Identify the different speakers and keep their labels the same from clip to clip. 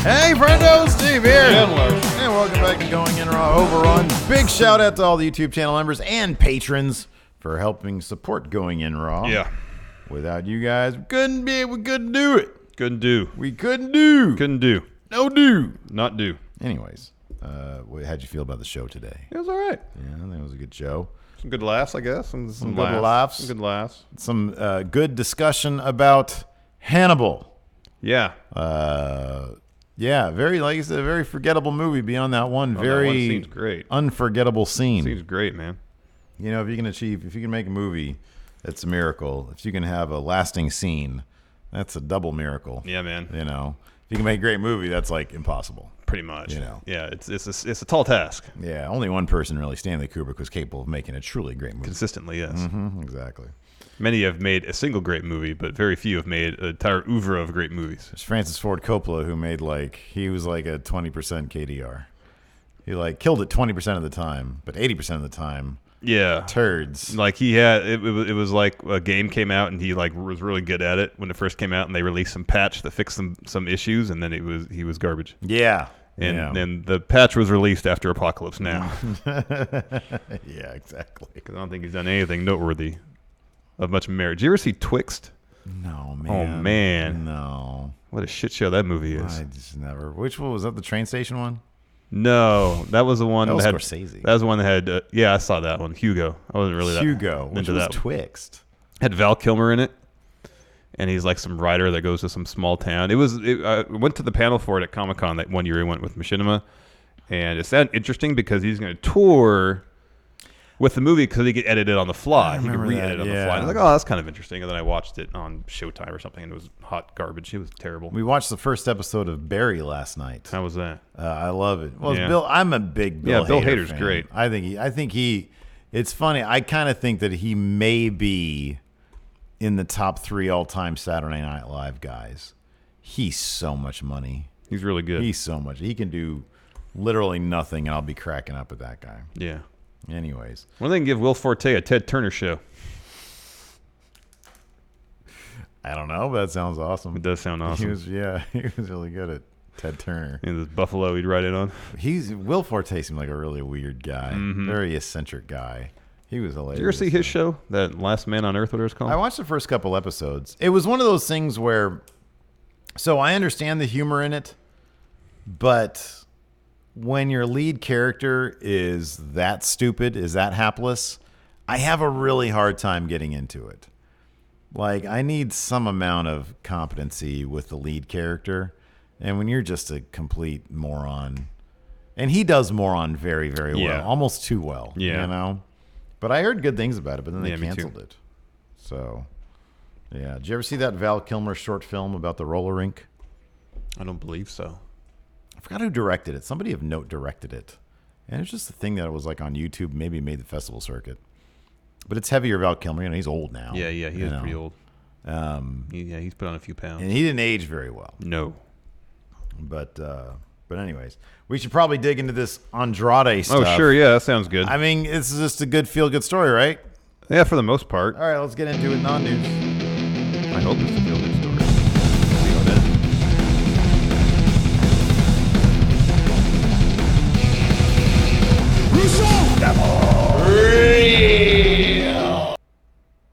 Speaker 1: Hey, friendos, Steve here.
Speaker 2: And
Speaker 1: welcome back to Going In Raw Overrun. Big shout out to all the YouTube channel members and patrons for helping support Going In Raw.
Speaker 2: Yeah.
Speaker 1: Without you guys, we couldn't do it.
Speaker 2: Couldn't do.
Speaker 1: We couldn't do.
Speaker 2: Couldn't do.
Speaker 1: No do.
Speaker 2: Not do.
Speaker 1: Anyways, how'd you feel about the show today?
Speaker 2: It was all right.
Speaker 1: Yeah, I think it was a good show.
Speaker 2: Some good laughs, I guess. Some
Speaker 1: good laughs.
Speaker 2: Some good laughs.
Speaker 1: Some good discussion about Hannibal.
Speaker 2: Yeah.
Speaker 1: Yeah, very, like I said, a very forgettable movie beyond that one.
Speaker 2: That
Speaker 1: Very
Speaker 2: one scene's great.
Speaker 1: Unforgettable scene.
Speaker 2: Scene's great, man.
Speaker 1: You know, if you can make a movie, it's a miracle. If you can have a lasting scene, that's a double miracle.
Speaker 2: Yeah, man.
Speaker 1: You know, if you can make a great movie, that's like impossible.
Speaker 2: Pretty much.
Speaker 1: You know.
Speaker 2: Yeah, it's a tall task.
Speaker 1: Yeah, only one person really, Stanley Kubrick, was capable of making a truly great movie.
Speaker 2: Consistently, yes.
Speaker 1: Mm-hmm, exactly.
Speaker 2: Many have made a single great movie, but very few have made an entire oeuvre of great movies.
Speaker 1: There's Francis Ford Coppola, who made he was like a 20% KDR. He killed it 20% of the time, but 80% of the time,
Speaker 2: yeah,
Speaker 1: turds.
Speaker 2: Like he had, it was like a game came out and he was really good at it when it first came out, and they released some patch that fixed some issues, and then he was garbage.
Speaker 1: Yeah.
Speaker 2: And then the patch was released after Apocalypse Now.
Speaker 1: Yeah, exactly.
Speaker 2: Because I don't think he's done anything noteworthy of much merit. Did you ever see Twixt?
Speaker 1: No, man.
Speaker 2: Oh, man.
Speaker 1: No.
Speaker 2: What a shit show that movie is.
Speaker 1: I just never. Which one was that? The train station one?
Speaker 2: No, that was the one
Speaker 1: that
Speaker 2: was
Speaker 1: had Scorsese.
Speaker 2: That was the one that had. Yeah, I saw that one. Hugo. I wasn't really
Speaker 1: Hugo.
Speaker 2: that
Speaker 1: Which
Speaker 2: into
Speaker 1: was
Speaker 2: that.
Speaker 1: Twixt.
Speaker 2: Had Val Kilmer in it, and he's like some writer that goes to some small town. I went to the panel for it at Comic-Con that one year. He went with Machinima, and it sounded interesting because he's going to tour with the movie because he could edit it on the fly. He could re-edit it on the fly. I was like, oh, that's kind of interesting. And then I watched it on Showtime or something, and it was hot garbage. It was terrible.
Speaker 1: We watched the first episode of Barry last night.
Speaker 2: How was that?
Speaker 1: I love it. Well,
Speaker 2: yeah.
Speaker 1: Bill. I'm a big Bill.
Speaker 2: Yeah, Bill
Speaker 1: Hader
Speaker 2: Hader's
Speaker 1: fan.
Speaker 2: great.
Speaker 1: I think he. It's funny. I kind of think that he may be in the top 3 all-time Saturday Night Live guys. He's so much money.
Speaker 2: He's really good.
Speaker 1: He's so much. He can do literally nothing, and I'll be cracking up at that guy.
Speaker 2: Yeah.
Speaker 1: Anyways.
Speaker 2: Well, they can give Will Forte a Ted Turner show.
Speaker 1: I don't know, but that sounds awesome.
Speaker 2: It does sound awesome.
Speaker 1: He was really good at Ted Turner.
Speaker 2: And this Buffalo he'd ride it on.
Speaker 1: Will Forte seemed like a really weird guy.
Speaker 2: Mm-hmm.
Speaker 1: Very eccentric guy. He was hilarious.
Speaker 2: Did you ever see his show? That Last Man on Earth, whatever it's called?
Speaker 1: I watched the first couple episodes. It was one of those things where, so I understand the humor in it, but when your lead character is that stupid, is that hapless, I have a really hard time getting into it. Like, I need some amount of competency with the lead character. And when you're just a complete moron, and he does moron very, very well, almost too well, you know? But I heard good things about it, but then they canceled it. So, yeah. Did you ever see that Val Kilmer short film about the roller rink?
Speaker 2: I don't believe so.
Speaker 1: I forgot who directed it. Somebody of note directed it. And it's just a thing that was like on YouTube, maybe made the festival circuit. But it's heavier Val Kilmer. You know, he's old now.
Speaker 2: Yeah, he is pretty old. He's put on a few pounds.
Speaker 1: And he didn't age very well.
Speaker 2: No.
Speaker 1: But anyways, we should probably dig into this Andrade stuff.
Speaker 2: Oh, sure. Yeah, that sounds good.
Speaker 1: I mean, it's just a good feel-good story, right?
Speaker 2: Yeah, for the most part.
Speaker 1: All right, let's get into it. Non-news.
Speaker 2: I hope it's a feel-good story. See how it
Speaker 1: is.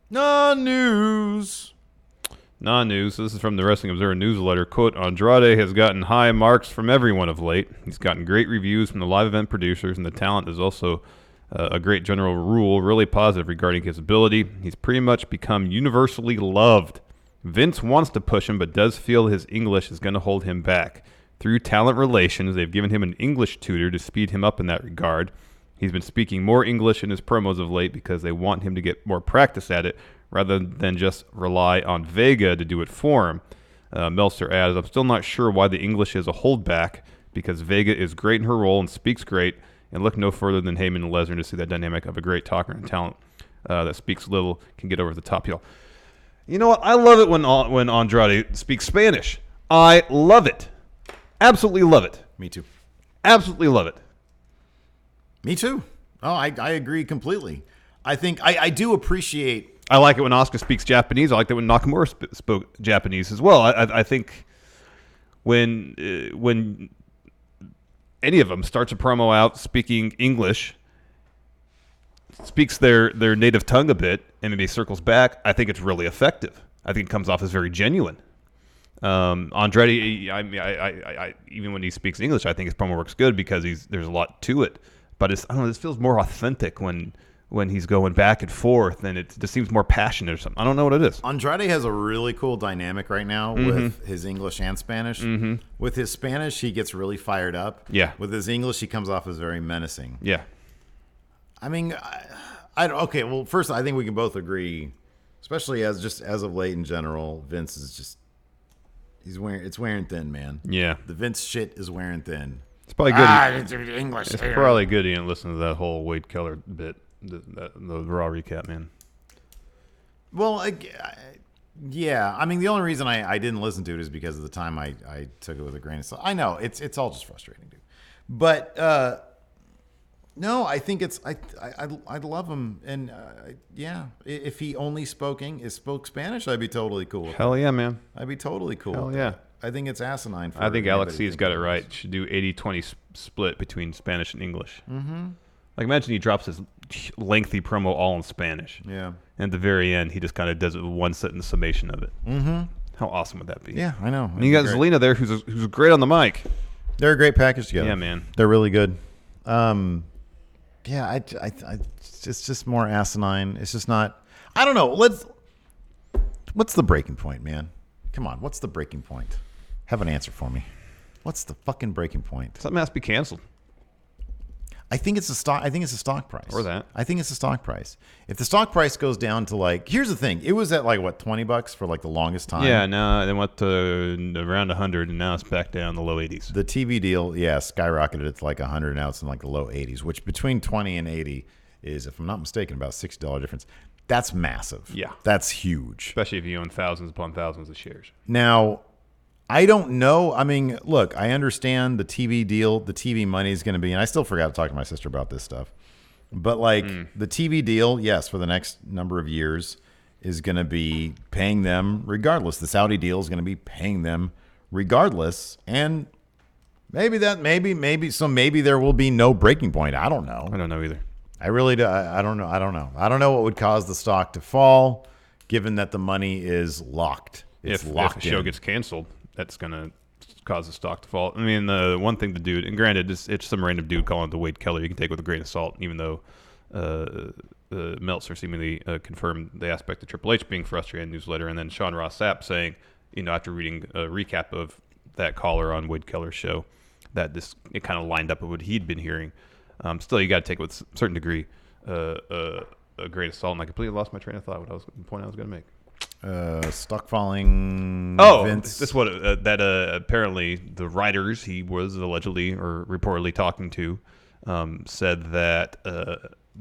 Speaker 1: Non-news.
Speaker 2: Non-news. This is from the Wrestling Observer newsletter. Quote, Andrade has gotten high marks from everyone of late. He's gotten great reviews from the live event producers, and the talent is also a great general rule, really positive regarding his ability. He's pretty much become universally loved. Vince wants to push him, but does feel his English is going to hold him back. Through talent relations, they've given him an English tutor to speed him up in that regard. He's been speaking more English in his promos of late because they want him to get more practice at it, rather than just rely on Vega to do it for him. Meltzer adds, I'm still not sure why the English is a holdback, because Vega is great in her role and speaks great, and look no further than Heyman and Lesnar to see that dynamic of a great talker and talent that speaks little can get over the top heel. You know what? I love it when Andrade speaks Spanish. I love it. Absolutely love it.
Speaker 1: Me too.
Speaker 2: Absolutely love it.
Speaker 1: Me too. Oh, I agree completely. I think I do appreciate.
Speaker 2: I like it when Asuka speaks Japanese. I like that when Nakamura spoke Japanese as well. I think when any of them starts a promo out speaking English, speaks their native tongue a bit, and maybe circles back, I think it's really effective. I think it comes off as very genuine. Andrade, I even when he speaks English, I think his promo works good because there's a lot to it. But I don't know, this feels more authentic when he's going back and forth, and it just seems more passionate or something. I don't know what it is.
Speaker 1: Andrade has a really cool dynamic right now with his English and Spanish. With his Spanish, he gets really fired up.
Speaker 2: Yeah.
Speaker 1: With his English, he comes off as very menacing.
Speaker 2: Yeah.
Speaker 1: I mean, okay. Well, first, I think we can both agree, especially as of late in general, Vince is just it's wearing thin, man.
Speaker 2: Yeah.
Speaker 1: The Vince shit is wearing thin.
Speaker 2: It's probably good.
Speaker 1: It's English.
Speaker 2: It's probably good he didn't listen to that whole Wade Keller bit, the Raw recap, man.
Speaker 1: Well, yeah. I mean, the only reason I didn't listen to it is because of the time I took it with a grain of salt. I know it's all just frustrating, dude. But no, I think I'd love him, and yeah, if he only spoke Spanish, I'd be totally cool.
Speaker 2: Hell yeah, man.
Speaker 1: I'd be totally cool.
Speaker 2: Hell
Speaker 1: with
Speaker 2: yeah.
Speaker 1: that. I think it's asinine.
Speaker 2: I think Alex C's got it right. Should do 80-20 split between Spanish and English. Mm-hmm. Like, imagine he drops his lengthy promo all in Spanish.
Speaker 1: Yeah.
Speaker 2: And at the very end, he just kind of does a one-sentence summation of it. Mm-hmm. How awesome would that be?
Speaker 1: Yeah, I know.
Speaker 2: And you got Zelina there, who's great on the mic.
Speaker 1: They're a great package together.
Speaker 2: Yeah, man.
Speaker 1: They're really good. Yeah, it's just more asinine. It's just not. I don't know. What's the breaking point, man? Come on, what's the breaking point? Have an answer for me. What's the fucking breaking point?
Speaker 2: Something has to be canceled.
Speaker 1: I think it's a stock price.
Speaker 2: Or that.
Speaker 1: I think it's a stock price. If the stock price goes down to here's the thing. It was at what, $20 for the longest time.
Speaker 2: Yeah, now they went to around 100, and now it's back down in the low 80s.
Speaker 1: The TV deal, yeah, skyrocketed. It's 100 now. It's in the low 80s, which between 20 and 80 is, if I'm not mistaken, about $60 difference. That's massive.
Speaker 2: Yeah,
Speaker 1: that's huge.
Speaker 2: Especially if you own thousands upon thousands of shares.
Speaker 1: Now, I don't know. I mean, look, I understand the TV deal. The TV money is going to be, and I still forgot to talk to my sister about this stuff. But the TV deal, yes, for the next number of years is going to be paying them regardless. The Saudi deal is going to be paying them regardless. And maybe there will be no breaking point. I don't know.
Speaker 2: I don't know either.
Speaker 1: I really do. I don't know. I don't know. I don't know what would cause the stock to fall, given that the money is locked.
Speaker 2: If a show gets canceled, that's going to cause the stock to fall. I mean, the one thing the dude, and granted, it's some random dude calling it the Wade Keller, you can take with a grain of salt, even though Meltzer seemingly confirmed the aspect of Triple H being frustrated in the newsletter, and then Sean Ross Sapp saying, after reading a recap of that caller on Wade Keller's show, that it kind of lined up with what he'd been hearing. Still, you got to take it with a certain degree a grain of salt, and I completely lost my train of thought. The point I was going to make.
Speaker 1: Stock falling.
Speaker 2: Vince. This what that apparently the writers he was allegedly or reportedly talking to said that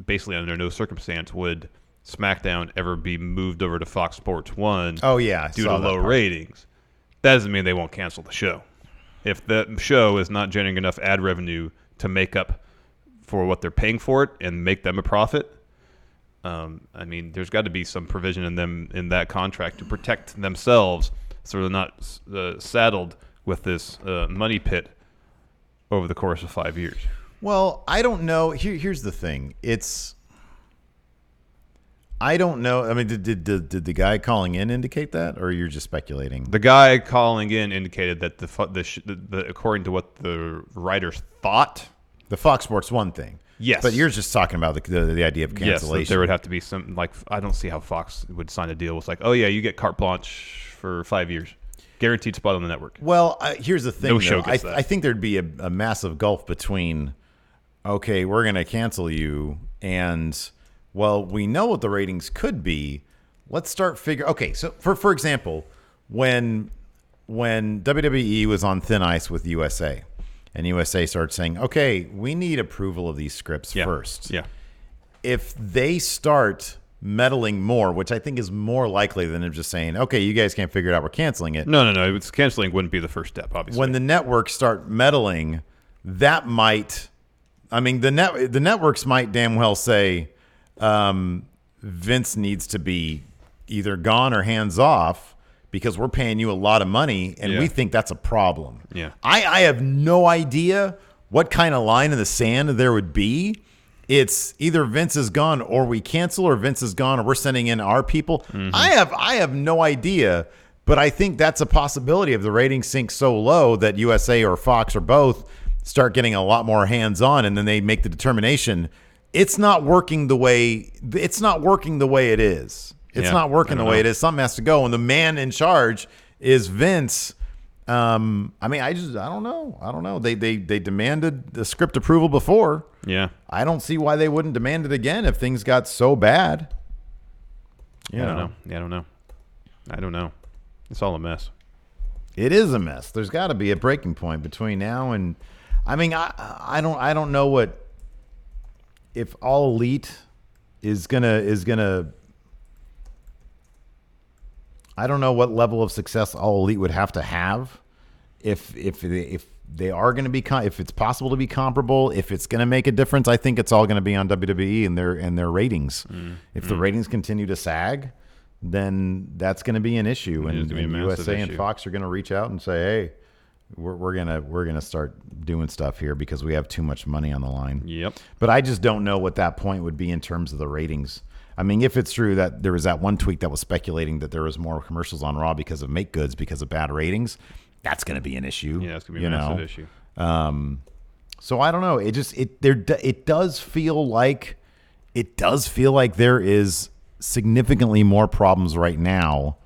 Speaker 2: basically under no circumstance would SmackDown ever be moved over to Fox Sports 1.
Speaker 1: Oh yeah,
Speaker 2: due to low ratings. That doesn't mean they won't cancel the show. If the show is not generating enough ad revenue to make up for what they're paying for it and make them a profit. I mean, there's got to be some provision in that contract to protect themselves so they're not saddled with this money pit over the course of 5 years.
Speaker 1: Well, I don't know. Here's the thing. I don't know. I mean, did the guy calling in indicate that, or you're just speculating?
Speaker 2: The guy calling in indicated that according to what the writers thought,
Speaker 1: the Fox Sports 1 thing.
Speaker 2: Yes,
Speaker 1: but you're just talking about the idea of cancellation.
Speaker 2: Yes, there would have to be some I don't see how Fox would sign a deal with oh yeah, you get carte blanche for 5 years, guaranteed spot on the network.
Speaker 1: Well, here's the thing.
Speaker 2: No show gets that.
Speaker 1: I think there'd be a massive gulf between okay, we're going to cancel you, and well, we know what the ratings could be. Let's start figuring. Okay, so for example, when WWE was on thin ice with USA. And USA started saying, okay, we need approval of these scripts first.
Speaker 2: Yeah.
Speaker 1: If they start meddling more, which I think is more likely than them just saying, okay, you guys can't figure it out, we're canceling it.
Speaker 2: No. It's canceling wouldn't be the first step, obviously.
Speaker 1: When the networks start meddling, that might, I mean, the networks might damn well say Vince needs to be either gone or hands off because we're paying you a lot of money and we think that's a problem.
Speaker 2: Yeah.
Speaker 1: I have no idea what kind of line in the sand there would be. It's either Vince is gone or we cancel, or Vince is gone or we're sending in our people. I have no idea, but I think that's a possibility if the ratings sink so low that USA or Fox or both start getting a lot more hands-on, and then they make the determination it's not working the way it is. It's not working the way it is. Something has to go, and the man in charge is Vince. I don't know. They demanded the script approval before.
Speaker 2: Yeah.
Speaker 1: I don't see why they wouldn't demand it again if things got so bad.
Speaker 2: I don't know. Yeah, I don't know. It's all a mess.
Speaker 1: It is a mess. There's got to be a breaking point between now and. I don't know what. If All Elite is gonna, I don't know what level of success All Elite would have to have, if they are going to be, if it's possible to be comparable, if it's going to make a difference. I think it's all going to be on WWE and their ratings. If the ratings continue to sag, then that's going to be an issue, and USA and Fox are going to reach out and say, hey. We're gonna start doing stuff here because we have too much money on the line.
Speaker 2: Yep.
Speaker 1: But I just don't know what that point would be in terms of the ratings. I mean, if it's true that there was that one tweet that was speculating that there was more commercials on Raw because of make goods because of bad ratings, that's going to be an issue.
Speaker 2: Yeah, it's going to be a massive issue.
Speaker 1: So I don't know. It does feel like there is significantly more problems right now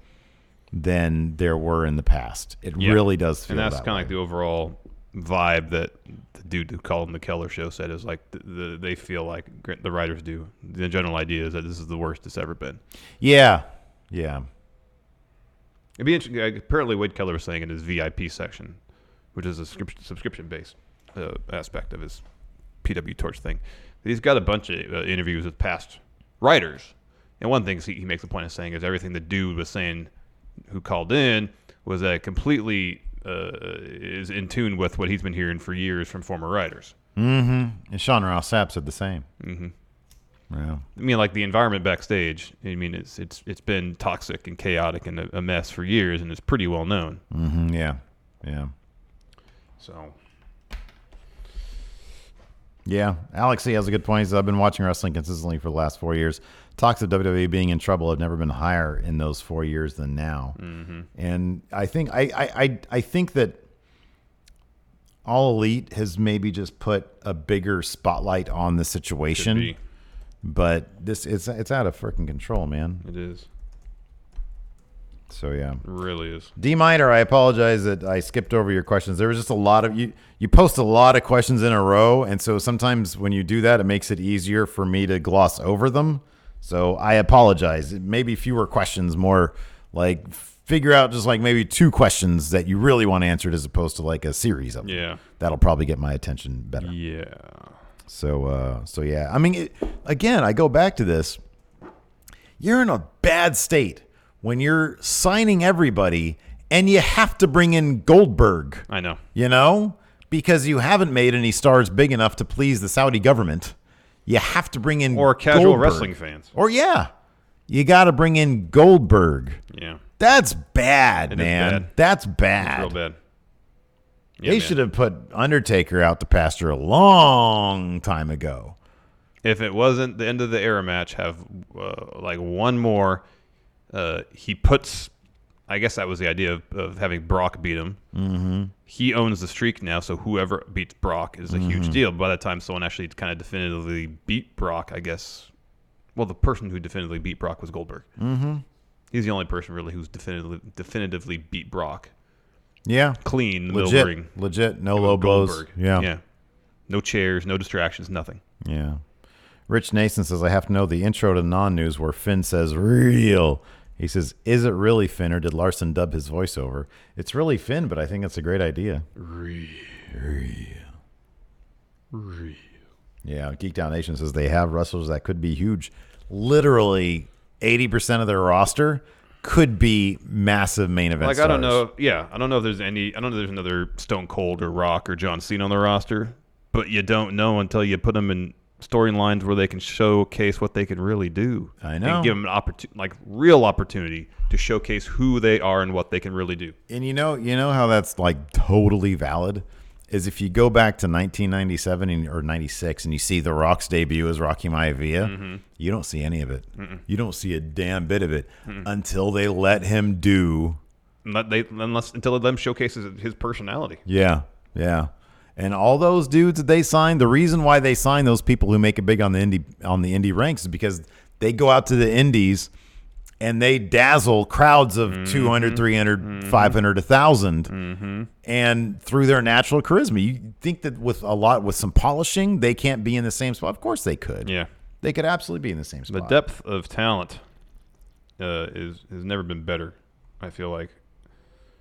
Speaker 1: than there were in the past. It really does feel that way.
Speaker 2: And that's kind of like the overall vibe that the dude who called him the Keller Show said is like they feel like the writers do. The general idea is that this is the worst it's ever been.
Speaker 1: Yeah.
Speaker 2: It'd be interesting. Apparently, Wade Keller was saying in his VIP section, which is a subscription-based aspect of his PW Torch thing, that he's got a bunch of interviews with past writers. And one thing he makes a point of saying is everything the dude was saying who called in was that completely is in tune with what he's been hearing for years from former writers.
Speaker 1: And Sean Ross Sapp said the same. Yeah.
Speaker 2: I mean, like the environment backstage. I mean, it's been toxic and chaotic and a mess for years, and it's pretty well known.
Speaker 1: Yeah.
Speaker 2: So.
Speaker 1: Yeah, Alex C has a good point. He says, I've been watching wrestling consistently for the last 4 years. Talks of WWE being in trouble have never been higher in those 4 years than now. And I think I think that All Elite has maybe just put a bigger spotlight on the situation. But it's out of freaking control, man.
Speaker 2: It is.
Speaker 1: So yeah,
Speaker 2: it really is.
Speaker 1: D Miter, I apologize that I skipped over your questions. There was just a lot of you post a lot of questions in a row, and so sometimes when you do that, it makes it easier for me to gloss over them. So I apologize. Maybe fewer questions, more like figure out just like maybe 2 questions that you really want answered as opposed to like a series of them.
Speaker 2: Yeah.
Speaker 1: That'll probably get my attention better.
Speaker 2: Yeah.
Speaker 1: So yeah. I mean, again, I go back to this. You're in a bad state when you're signing everybody and you have to bring in Goldberg.
Speaker 2: I know.
Speaker 1: You know? Because you haven't made any stars big enough to please the Saudi government. You have to bring in
Speaker 2: or casual
Speaker 1: Goldberg.
Speaker 2: Wrestling fans.
Speaker 1: Or you got to bring in Goldberg.
Speaker 2: Yeah.
Speaker 1: That's bad, man.
Speaker 2: Bad.
Speaker 1: That's bad.
Speaker 2: It's real bad. Yeah,
Speaker 1: they should have put Undertaker out to pasture a long time ago.
Speaker 2: If it wasn't the end of the era match, have like one more. He puts, I guess that was the idea of having Brock beat him. Mm-hmm. He owns the streak now, so whoever beats Brock is a huge deal. By the time someone actually kind of definitively beat Brock, I guess, well, the person who definitively beat Brock was Goldberg. Mm-hmm. He's the only person really who's definitively beat Brock.
Speaker 1: Yeah.
Speaker 2: Clean, the middle of the ring.
Speaker 1: Legit, no low blows.
Speaker 2: Yeah. No chairs, no distractions, nothing.
Speaker 1: Yeah. Rich Nason says, I have to know the intro to non-news where Finn says, real. He says, is it really Finn, or did Larson dub his voiceover? It's really Finn, but I think it's a great idea.
Speaker 2: Real.
Speaker 1: Yeah, Geekdown Nation says they have wrestlers that could be huge. Literally 80% of their roster could be massive main event stars.
Speaker 2: I don't know. Yeah, I don't know if there's any. I don't know if there's another Stone Cold or Rock or John Cena on the roster, but you don't know until you put them in storylines where they can showcase what they can really do.
Speaker 1: I know.
Speaker 2: And give them an real opportunity to showcase who they are and what they can really do.
Speaker 1: And you know how that's like totally valid is if you go back to 1997 or 96 and you see The Rock's debut as Rocky Maivia, you don't see any of it. You don't see a damn bit of it until they let him do.
Speaker 2: Until they let him showcase his personality.
Speaker 1: Yeah, yeah. And all those dudes that they signed, the reason why they sign those people who make it big on the indie ranks is because they go out to the indies and they dazzle crowds of 200, 300, 500, 1,000. And through their natural charisma, you think that with some polishing, they can't be in the same spot. Of course they could.
Speaker 2: Yeah.
Speaker 1: They could absolutely be in the same spot.
Speaker 2: The depth of talent has never been better, I feel like.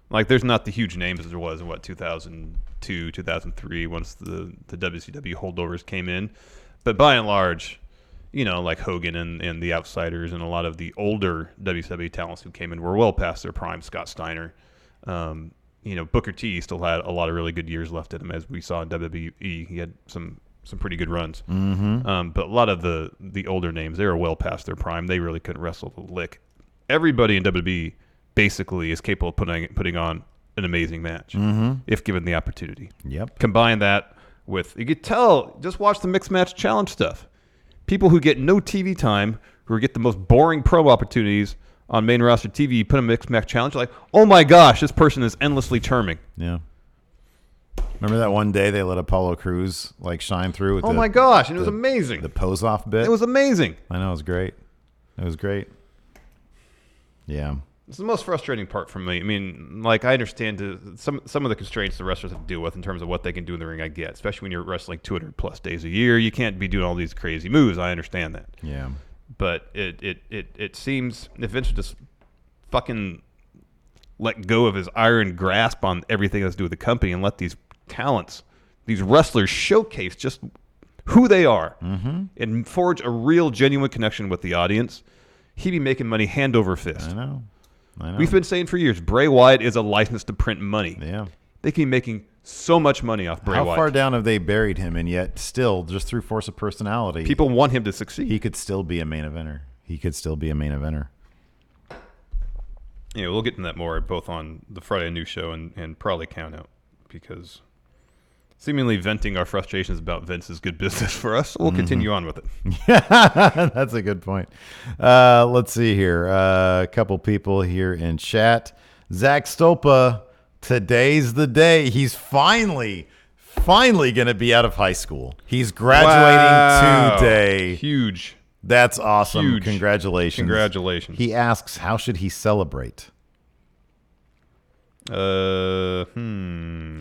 Speaker 2: Like, there's not the huge names as there was in, 2002, 2003, once the WCW holdovers came in. But by and large, like Hogan and the Outsiders and a lot of the older WCW talents who came in were well past their prime. Scott Steiner. Booker T still had a lot of really good years left in him, as we saw in WWE. He had some pretty good runs. But a lot of the older names, they were well past their prime. They really couldn't wrestle the lick. Everybody in WWE basically is capable of putting on an amazing match if given the opportunity.
Speaker 1: Yep.
Speaker 2: Combine that with, you could tell, just watch the mixed match challenge stuff. People who get no TV time, who get the most boring pro opportunities on main roster TV, put a mixed match challenge, like, oh my gosh, this person is endlessly charming.
Speaker 1: Yeah. Remember that one day they let Apollo Crews shine through with
Speaker 2: my gosh, and it was amazing.
Speaker 1: The pose off bit.
Speaker 2: It was amazing.
Speaker 1: I know, it was great. It was great. Yeah.
Speaker 2: It's the most frustrating part for me. I mean, I understand some of the constraints the wrestlers have to deal with in terms of what they can do in the ring. I get, especially when you're wrestling 200 plus days a year, you can't be doing all these crazy moves. I understand that.
Speaker 1: Yeah.
Speaker 2: But it seems if Vince would just fucking let go of his iron grasp on everything that's to do with the company and let these talents, these wrestlers, showcase just who they are and forge a real, genuine connection with the audience, he'd be making money hand over fist.
Speaker 1: I know.
Speaker 2: We've been saying for years, Bray Wyatt is a license to print money.
Speaker 1: Yeah.
Speaker 2: They can be making so much money off Bray Wyatt.
Speaker 1: How far down have they buried him? And yet still, just through force of personality,
Speaker 2: people want him to succeed.
Speaker 1: He could still be a main eventer.
Speaker 2: Yeah, we'll get into that more both on the Friday news show and probably Count Out, because seemingly venting our frustrations about Vince is good business for us. So we'll continue on with it.
Speaker 1: That's a good point. Let's see here. A couple people here in chat. Zach Stopa, today's the day. He's finally going to be out of high school. He's graduating today.
Speaker 2: Huge.
Speaker 1: That's awesome.
Speaker 2: Huge.
Speaker 1: Congratulations. He asks, how should he celebrate?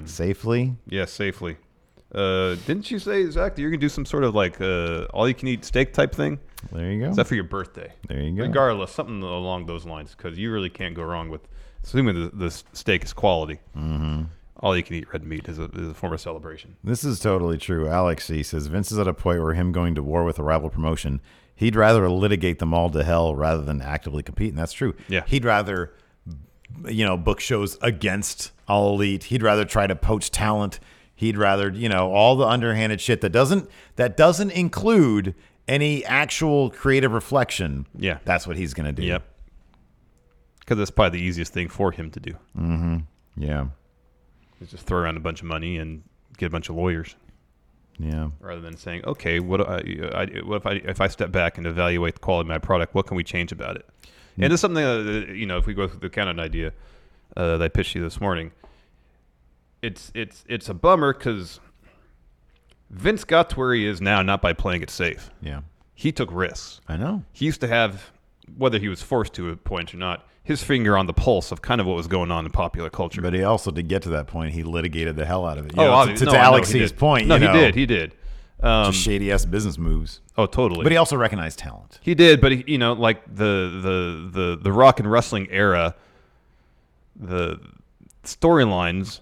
Speaker 1: Safely?
Speaker 2: Yeah, safely. Didn't you say, Zach, that you're going to do some sort of all-you-can-eat steak type thing?
Speaker 1: There you go.
Speaker 2: Is that for your birthday?
Speaker 1: There you go.
Speaker 2: Regardless, something along those lines, because you really can't go wrong with, assuming the steak is quality. All-you-can-eat red meat is a form of celebration.
Speaker 1: This is totally true. Alex C. says, Vince is at a point where him going to war with a rival promotion, he'd rather litigate them all to hell rather than actively compete, and that's true.
Speaker 2: Yeah.
Speaker 1: He'd rather book shows against All Elite. He'd rather try to poach talent. He'd rather, all the underhanded shit that doesn't include any actual creative reflection.
Speaker 2: Yeah.
Speaker 1: That's what he's going to do.
Speaker 2: Yep. Because that's probably the easiest thing for him to do.
Speaker 1: Yeah.
Speaker 2: Is just throw around a bunch of money and get a bunch of lawyers.
Speaker 1: Yeah.
Speaker 2: Rather than saying, okay, what if I step back and evaluate the quality of my product, what can we change about it? And it's something if we go through the count-out idea that I pitched you this morning, it's a bummer because Vince got to where he is now not by playing it safe.
Speaker 1: Yeah.
Speaker 2: He took risks.
Speaker 1: I know.
Speaker 2: He used to have, whether he was forced to at points or not, his finger on the pulse of kind of what was going on in popular culture.
Speaker 1: But he also, to get to that point, he litigated the hell out of it. To
Speaker 2: Obviously.
Speaker 1: Alex's point.
Speaker 2: No, he did.
Speaker 1: Just shady-ass business moves.
Speaker 2: Oh, totally.
Speaker 1: But he also recognized talent.
Speaker 2: He did, but the rock and wrestling era, the storylines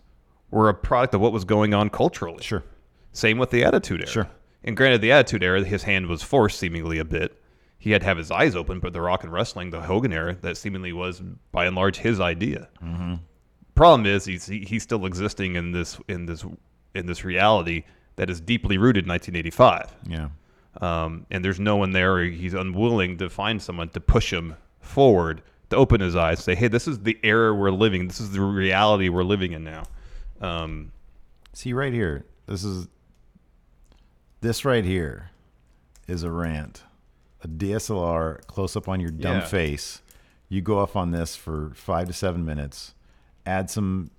Speaker 2: were a product of what was going on culturally.
Speaker 1: Sure.
Speaker 2: Same with the Attitude Era.
Speaker 1: Sure.
Speaker 2: And granted, the Attitude Era, his hand was forced seemingly a bit. He had to have his eyes open, but the rock and wrestling, the Hogan era, that seemingly was by and large his idea. Problem is, he's still existing in this reality that is deeply rooted in 1985.
Speaker 1: Yeah.
Speaker 2: and there's no one there, or he's unwilling to find someone to push him forward, to open his eyes, say, hey, this is the era we're living. This is the reality we're living in now.
Speaker 1: See right here. This right here is a rant. A DSLR close up on your dumb face. You go off on this for 5 to 7 minutes, add some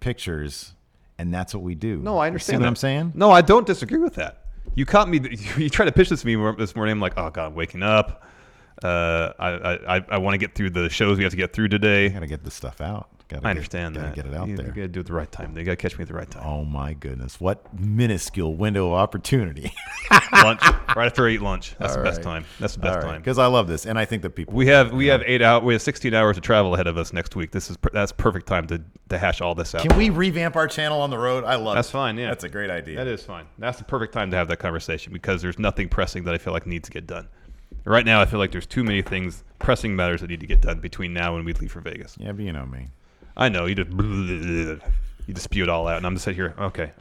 Speaker 1: pictures, and that's what we do.
Speaker 2: No, I understand.
Speaker 1: See what I'm saying?
Speaker 2: No, I don't disagree with that. You caught me. You tried to pitch this to me this morning. I'm like, oh God, I'm waking up. I want to get through the shows we have to get through today.
Speaker 1: Got to get this stuff out.
Speaker 2: I understand that.
Speaker 1: Got to get it out there.
Speaker 2: You got to do it at the right time. They got to catch me at the right time.
Speaker 1: Oh my goodness! What minuscule window of opportunity.
Speaker 2: Lunch, right after I eat lunch. That's the best time. That's the best time.
Speaker 1: Because I love this, and I think that people.
Speaker 2: We have 8 hours. We have 16 hours of travel ahead of us next week. That's perfect time to hash all this out.
Speaker 1: Can we revamp our channel on the road? I love it.
Speaker 2: That's fine. Yeah,
Speaker 1: that's a great idea.
Speaker 2: That is fine. That's the perfect time to have that conversation because there's nothing pressing that I feel like needs to get done. Right now, I feel like there's too many things, pressing matters that need to get done between now and we leave for Vegas.
Speaker 1: Yeah, but you know me.
Speaker 2: I know you just spew it all out, and I'm just sitting here. Okay.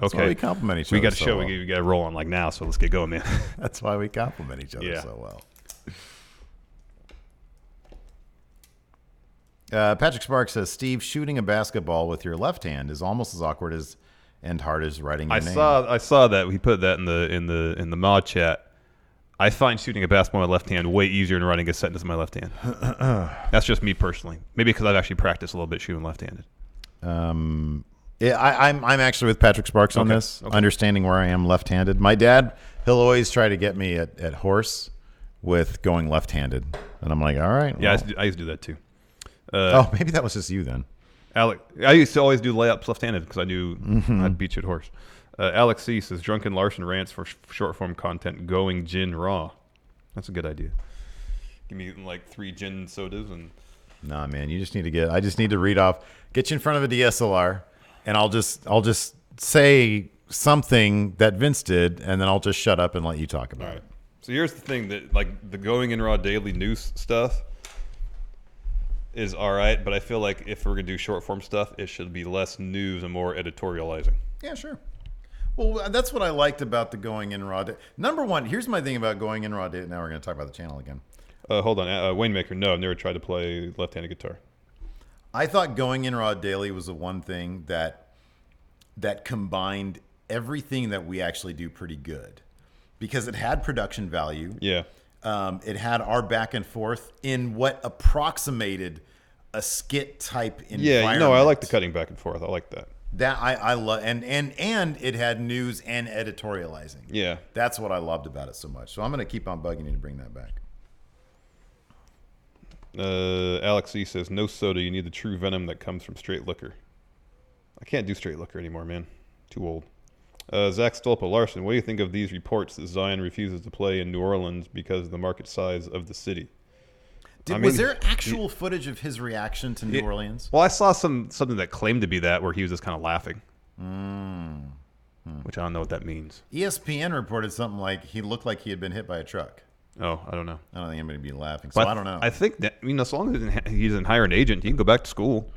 Speaker 1: That's why we compliment each other.
Speaker 2: We got a
Speaker 1: so
Speaker 2: show.
Speaker 1: Well.
Speaker 2: We got to roll on like now. So let's get going, man.
Speaker 1: That's why we compliment each other so well. Patrick Sparks says, Steve, shooting a basketball with your left hand is almost as awkward as and hard as writing your name.
Speaker 2: I saw that. We put that in the mod chat. I find shooting a basketball with my left hand way easier than writing a sentence in my left hand. That's just me personally. Maybe because I've actually practiced a little bit shooting left-handed.
Speaker 1: Yeah, I'm actually with Patrick Sparks on this, understanding where I am left-handed. My dad, he'll always try to get me at horse with going left-handed, and I'm like, all right.
Speaker 2: Yeah, I used to do that too.
Speaker 1: Maybe that was just you then.
Speaker 2: Alec, I used to always do layups left-handed because I knew I'd beat you at horse. Alex C says, Drunken Larson rants for short-form content going gin raw. That's a good idea. Give me like 3 gin sodas and...
Speaker 1: Nah, man, I just need to read off, get you in front of a DSLR, and I'll just say something that Vince did, and then I'll just shut up and let you talk about it.
Speaker 2: So here's the thing, that like the Going in Raw daily news stuff is all right, but I feel like if we're going to do short-form stuff, it should be less news and more editorializing.
Speaker 1: Yeah, sure. Well, that's what I liked about the Going in Raw. Number one, here's my thing about Going in Raw. Now we're going to talk about the channel again.
Speaker 2: Hold on. Waymaker, no, I've never tried to play left-handed guitar.
Speaker 1: I thought Going in Raw Daily was the one thing that combined everything that we actually do pretty good. Because it had production value.
Speaker 2: Yeah.
Speaker 1: It had our back and forth in what approximated a skit type environment.
Speaker 2: Yeah, I like the cutting back and forth. I like that.
Speaker 1: That I love, and it had news and editorializing.
Speaker 2: Yeah,
Speaker 1: that's what I loved about it so much. So I'm going to keep on bugging you to bring that back.
Speaker 2: Alex E says, no soda. You need the true venom that comes from straight liquor. I can't do straight liquor anymore, man. Too old. Zach Stolpa Larson, what do you think of these reports that Zion refuses to play in New Orleans because of the market size of the city?
Speaker 1: Was there actual footage of his reaction to New Orleans?
Speaker 2: Well, I saw something that claimed to be that, where he was just kind of laughing. Which I don't know what that means.
Speaker 1: ESPN reported something like he looked like he had been hit by a truck.
Speaker 2: Oh, I don't know.
Speaker 1: I don't think anybody would be laughing, so I don't know.
Speaker 2: I think that, as long as he doesn't hire an agent, he can go back to school.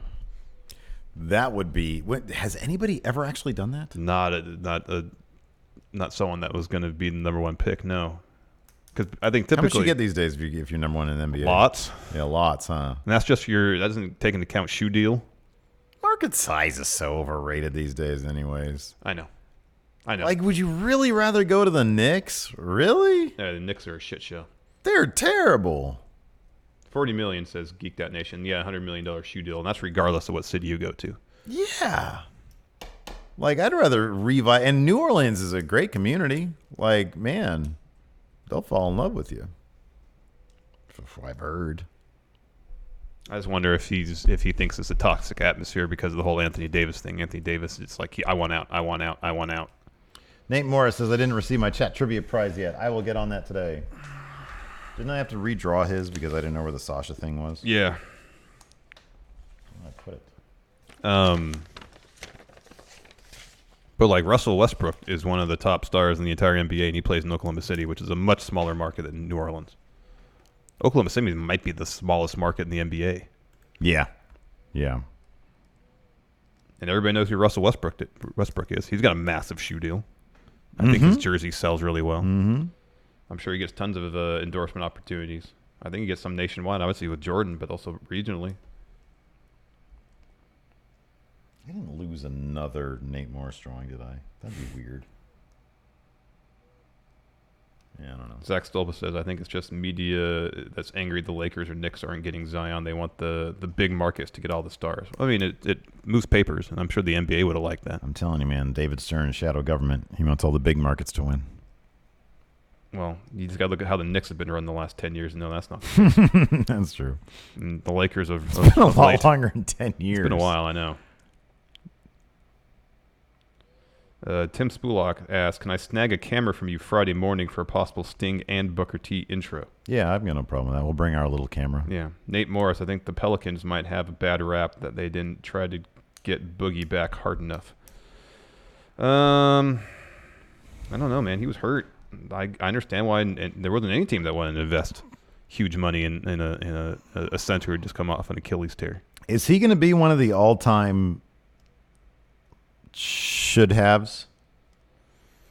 Speaker 1: That would be... Has anybody ever actually done that?
Speaker 2: Not someone that was going to be the number one pick, no. Because I think typically...
Speaker 1: How much you get these days if you're number one in the NBA?
Speaker 2: Lots.
Speaker 1: Yeah, lots, huh?
Speaker 2: And that's just that doesn't take into account shoe deal.
Speaker 1: Market size is so overrated these days anyways.
Speaker 2: I know.
Speaker 1: Like, would you really rather go to the Knicks? Really?
Speaker 2: Yeah, the Knicks are a shit show.
Speaker 1: They're terrible.
Speaker 2: 40 million says Geek Nation. Yeah, $100 million shoe deal, and that's regardless of what city you go to.
Speaker 1: Yeah. Like, I'd rather revive... And New Orleans is a great community. Like, man... They'll fall in love with you. That's what I've heard.
Speaker 2: I just wonder if he thinks it's a toxic atmosphere because of the whole Anthony Davis thing. Anthony Davis, it's like, I want out.
Speaker 1: Nate Morris says, I didn't receive my chat trivia prize yet. I will get on that today. Didn't I have to redraw his because I didn't know where the Sasha thing was?
Speaker 2: Yeah.
Speaker 1: I put it.
Speaker 2: But like Russell Westbrook is one of the top stars in the entire NBA, and he plays in Oklahoma City, which is a much smaller market than New Orleans. Oklahoma City might be the smallest market in the NBA.
Speaker 1: Yeah.
Speaker 2: And everybody knows who Russell Westbrook is. He's got a massive shoe deal. I think his jersey sells really well.
Speaker 1: Mm-hmm.
Speaker 2: I'm sure he gets tons of endorsement opportunities. I think he gets some nationwide, obviously with Jordan, but also regionally.
Speaker 1: I didn't lose another Nate Morris drawing, did I? That'd be weird. Yeah, I don't know.
Speaker 2: Zach Stolpa says, I think it's just media that's angry the Lakers or Knicks aren't getting Zion. They want the big markets to get all the stars. I mean, it moves papers, and I'm sure the NBA would have liked that.
Speaker 1: I'm telling you, man, David Stern, shadow government. He wants all the big markets to win.
Speaker 2: Well, you just got to look at how the Knicks have been run the last 10 years. No, that's not
Speaker 1: That's true.
Speaker 2: And the Lakers have
Speaker 1: It's been a lot longer than 10 years.
Speaker 2: It's been a while, I know. Tim Spulak asks, can I snag a camera from you Friday morning for a possible Sting and Booker T intro?
Speaker 1: Yeah, I've got no problem with that. We'll bring our little camera.
Speaker 2: Yeah. Nate Morris, I think the Pelicans might have a bad rap that they didn't try to get Boogie back hard enough. I don't know, man. He was hurt. I understand why, and there wasn't any team that wanted to invest huge money in a center who just come off an Achilles tear.
Speaker 1: Is he going to be one of the all-time should-haves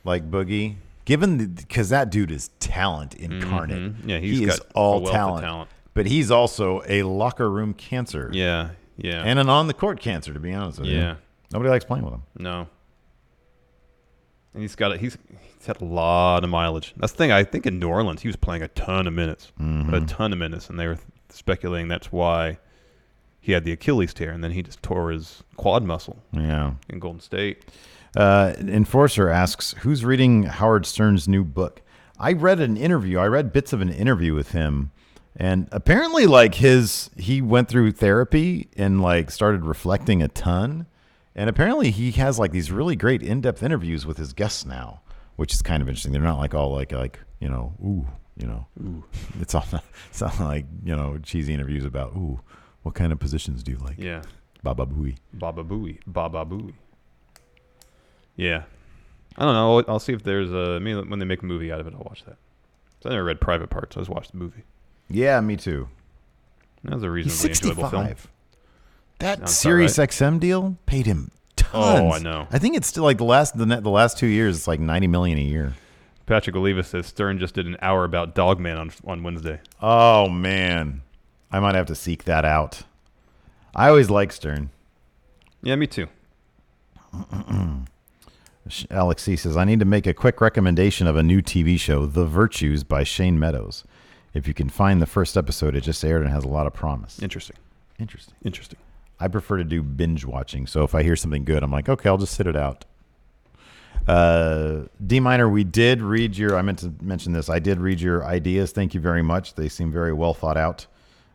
Speaker 1: like Boogie? Because that dude is talent incarnate.
Speaker 2: Mm-hmm. Yeah,
Speaker 1: he is all talent. But he's also a locker room cancer.
Speaker 2: Yeah, yeah.
Speaker 1: And an on-the-court cancer, to be honest with you.
Speaker 2: Yeah.
Speaker 1: Nobody likes playing with him.
Speaker 2: No. And he's had a lot of mileage. That's the thing. I think in New Orleans he was playing a ton of minutes, and they were speculating that's why he had the Achilles tear, and then he just tore his quad muscle.
Speaker 1: Yeah,
Speaker 2: in Golden State.
Speaker 1: Enforcer asks, who's reading Howard Stern's new book? I read bits of an interview with him, and apparently, he went through therapy and started reflecting a ton. And apparently he has these really great in-depth interviews with his guests now, which is kind of interesting. They're not all ooh. It's not like, cheesy interviews about, ooh, what kind of positions do you like?
Speaker 2: Yeah.
Speaker 1: Baba Booey.
Speaker 2: Baba Booey. Baba Booey. Yeah. I don't know. I'll see if there's maybe when they make a movie out of it, I'll watch that. So I never read Private Parts. I just watched the movie.
Speaker 1: Yeah, me too.
Speaker 2: That was a reasonably enjoyable film.
Speaker 1: That Sirius XM deal paid him tons.
Speaker 2: Oh, I know.
Speaker 1: I think it's still the last 2 years. It's $90 million a year.
Speaker 2: Patrick Oliva says Stern just did an hour about Dogman on Wednesday.
Speaker 1: Oh man, I might have to seek that out. I always like Stern.
Speaker 2: Yeah, me too.
Speaker 1: Alex C says I need to make a quick recommendation of a new TV show, The Virtues by Shane Meadows. If you can find the first episode, it just aired and has a lot of promise.
Speaker 2: Interesting.
Speaker 1: I prefer to do binge watching, so if I hear something good, I'm like, okay, I'll just sit it out. D Minor, we did read I meant to mention this. I did read your ideas. Thank you very much. They seem very well thought out,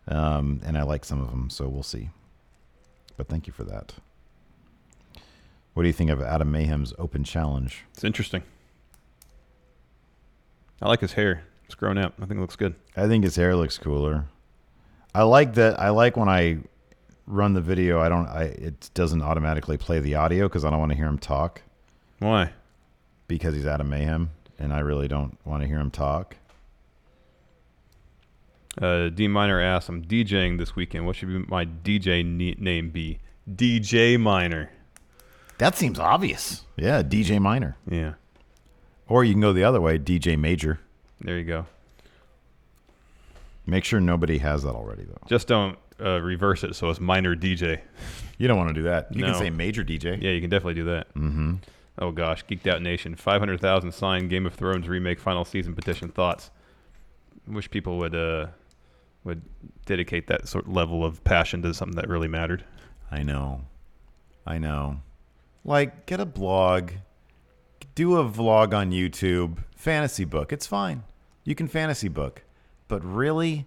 Speaker 1: and I like some of them, so we'll see. But thank you for that. What do you think of Adam Mayhem's open challenge?
Speaker 2: It's interesting. I like his hair. It's grown out. I think it looks good.
Speaker 1: I think his hair looks cooler. I like that. I like when I run the video, it doesn't automatically play the audio because I don't want to hear him talk.
Speaker 2: Why?
Speaker 1: Because he's Adam Mayhem, and I really don't want to hear him talk.
Speaker 2: D Minor asks, I'm DJing this weekend. What should my DJ name be? DJ Minor.
Speaker 1: That seems obvious. Yeah, DJ Minor.
Speaker 2: Yeah.
Speaker 1: Or you can go the other way, DJ Major.
Speaker 2: There you go.
Speaker 1: Make sure nobody has that already, though.
Speaker 2: Just don't reverse it so it's Minor DJ.
Speaker 1: You don't want to do that. You can say Major DJ.
Speaker 2: Yeah, you can definitely do that.
Speaker 1: Mm-hmm.
Speaker 2: Oh, gosh. Geeked Out Nation. 500,000 signed Game of Thrones remake final season petition. Thoughts? Wish people would dedicate that sort of level of passion to something that really mattered.
Speaker 1: I know. Get a blog. Do a vlog on YouTube. Fantasy book. It's fine. You can fantasy book. But really,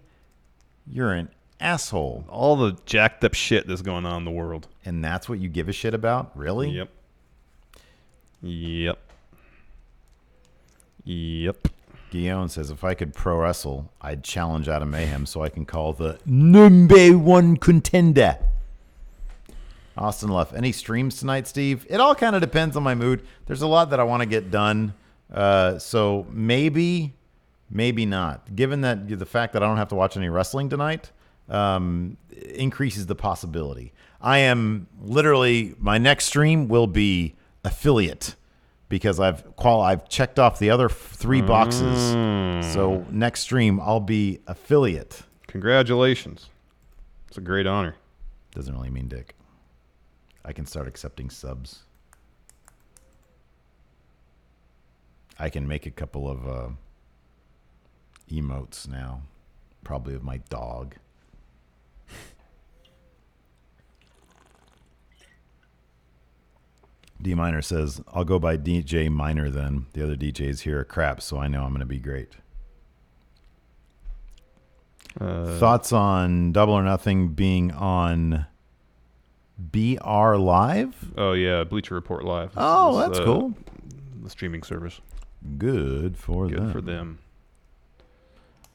Speaker 1: you're an asshole.
Speaker 2: All the jacked up shit that's going on in the world.
Speaker 1: And that's what you give a shit about? Really?
Speaker 2: Yep.
Speaker 1: Guillaume says, if I could pro wrestle, I'd challenge Adam Mayhem so I can call the number one contender. Austin Luff, any streams tonight, Steve? It all kind of depends on my mood. There's a lot that I want to get done. So maybe not. Given that the fact that I don't have to watch any wrestling tonight increases the possibility. I am literally, my next stream will be affiliate because I've checked off the other 3 boxes. So next stream I'll be affiliate.
Speaker 2: Congratulations. It's a great honor.
Speaker 1: Doesn't really mean dick. I can start accepting subs. I can make a couple of emotes now, probably of my dog. D Minor says, I'll go by DJ Minor then. The other DJs here are crap, so I know I'm going to be great. Thoughts on Double or Nothing being on BR Live?
Speaker 2: Oh, yeah, Bleacher Report Live.
Speaker 1: That's cool.
Speaker 2: The streaming service.
Speaker 1: Good for them.
Speaker 2: Good for them.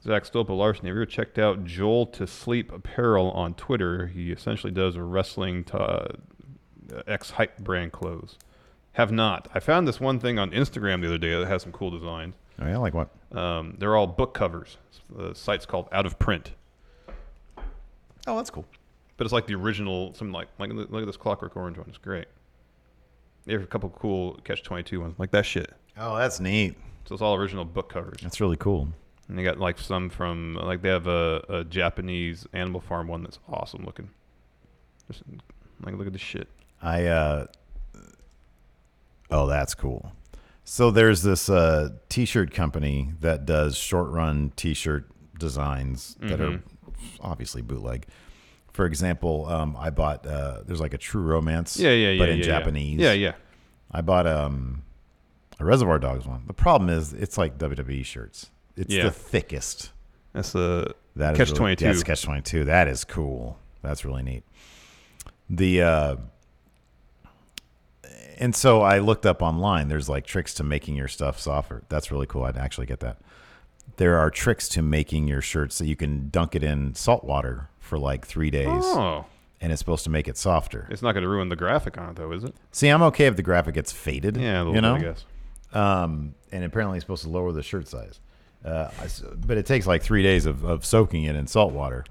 Speaker 2: Zach Stopa Larson, have you ever checked out Joel to Sleep Apparel on Twitter? He essentially does a wrestling X-Hype brand clothes. Have not. I found this one thing on Instagram the other day that has some cool designs.
Speaker 1: Oh, yeah, like what?
Speaker 2: They're all book covers. The site's called Out of Print.
Speaker 1: Oh, that's cool.
Speaker 2: But it's like the original, look at this Clockwork Orange one. It's great. They have a couple cool Catch-22 ones, like that shit.
Speaker 1: Oh, that's neat.
Speaker 2: So it's all original book covers.
Speaker 1: That's really cool.
Speaker 2: And they got like some from, like they have a Japanese Animal Farm one that's awesome looking. Just like, look at this shit.
Speaker 1: Oh, that's cool. So there's this T-shirt company that does short-run T-shirt designs that are obviously bootleg. For example, I bought there's like a True Romance, but in Japanese.
Speaker 2: Yeah.
Speaker 1: I bought a Reservoir Dogs one. The problem is it's like WWE shirts. It's the thickest.
Speaker 2: That's the
Speaker 1: Catch-22. That's Catch-22. That is cool. That's really neat. And so I looked up online. There's like tricks to making your stuff softer. That's really cool. I'd actually get that. There are tricks to making your shirts so you can dunk it in salt water for like 3 days.
Speaker 2: Oh.
Speaker 1: And it's supposed to make it softer.
Speaker 2: It's not going to ruin the graphic on it, though, is it?
Speaker 1: See, I'm okay if the graphic gets faded.
Speaker 2: Yeah, a little bit, I guess.
Speaker 1: And apparently it's supposed to lower the shirt size. But it takes like 3 days of soaking it in salt water.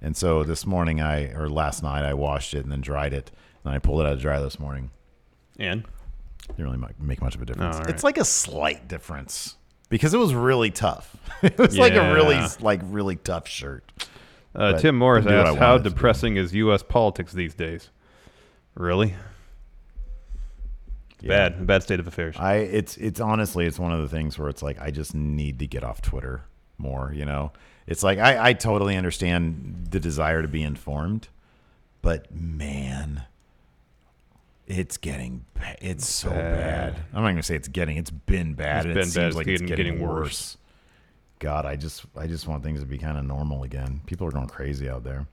Speaker 1: And so last night, I washed it and then dried it. And I pulled it out of the dryer this morning.
Speaker 2: And?
Speaker 1: Didn't really make much of a difference.
Speaker 2: Oh, right.
Speaker 1: It's like a slight difference because it was really tough. It was like a really tough shirt.
Speaker 2: Tim Morris asked, how depressing is U.S. politics these days? Really?
Speaker 1: Yeah.
Speaker 2: Bad state of affairs.
Speaker 1: It's honestly, it's one of the things where it's like, I just need to get off Twitter more, you know? It's like, I totally understand the desire to be informed, but man, it's so bad. I'm not going to say it's been bad. It seems like it's getting worse. God, I just want things to be kind of normal again. People are going crazy out there.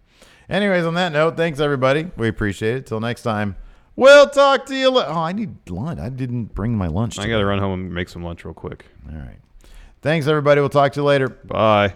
Speaker 1: Anyways, on that note, thanks everybody. We appreciate it. Till next time. We'll talk to you. I need lunch. I didn't bring my lunch.
Speaker 2: I got to run home and make some lunch real quick.
Speaker 1: All right. Thanks everybody. We'll talk to you later.
Speaker 2: Bye.